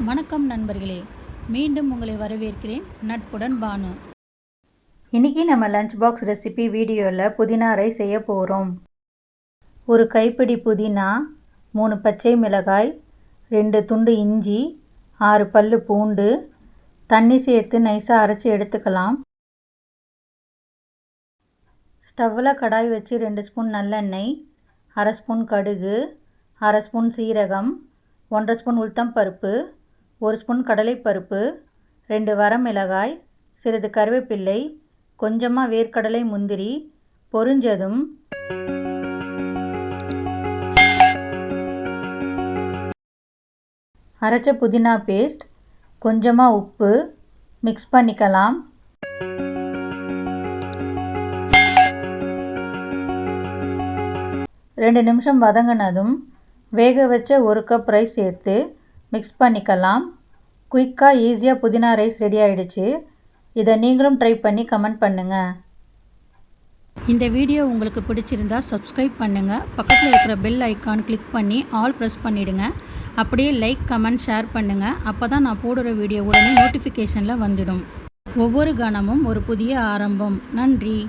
வணக்கம் நண்பர்களே, மீண்டும் உங்களை வரவேற்கிறேன். நட்புடன் பானு. இன்றைக்கி நம்ம லஞ்ச் பாக்ஸ் ரெசிபி வீடியோவில் புதினா ரைஸ் செய்ய போகிறோம். ஒரு கைப்பிடி புதினா, 3 பச்சை மிளகாய், 2 துண்டு இஞ்சி, 6 பல்லு பூண்டு, தண்ணி சேர்த்து நைஸாக அரைச்சி எடுத்துக்கலாம். ஸ்டவ்வில் கடாய் வச்சு 2 ஸ்பூன் நல்லெண்ணெய், 1/2 ஸ்பூன் கடுகு, 1/2 ஸ்பூன் சீரகம், 1/2 ஸ்பூன் உளுத்தம் பருப்பு, 1 ஸ்பூன் கடலைப்பருப்பு, 2 வரமிளகாய், சிறிது கருவேப்பிள்ளை, கொஞ்சமாக வேர்க்கடலை முந்திரி பொரிஞ்சதும் அரைச்ச புதினா பேஸ்ட், கொஞ்சமாக உப்பு மிக்ஸ் பண்ணிக்கலாம். ரெண்டு நிமிஷம் வதங்கினதும் வேக வச்ச 1 கப் ரைஸ் சேர்த்து மிக்ஸ் பண்ணிக்கலாம். குயிக்காக ஈஸியாக புதினா ரைஸ் ரெடி ஆகிடுச்சு. இதை நீங்களும் ட்ரை பண்ணி கமெண்ட் பண்ணுங்கள். இந்த வீடியோ உங்களுக்கு பிடிச்சிருந்தா சப்ஸ்கிரைப் பண்ணுங்கள். பக்கத்தில் இருக்கிற பெல் ஐக்கான் கிளிக் பண்ணி ஆல் ப்ரெஸ் பண்ணிவிடுங்க. அப்படியே லைக், கமெண்ட், ஷேர் பண்ணுங்கள். அப்போ தான் நான் போடுற வீடியோ உடனே நோட்டிஃபிகேஷனில் வந்துடும். ஒவ்வொரு கணமும் ஒரு புதிய ஆரம்பம். நன்றி.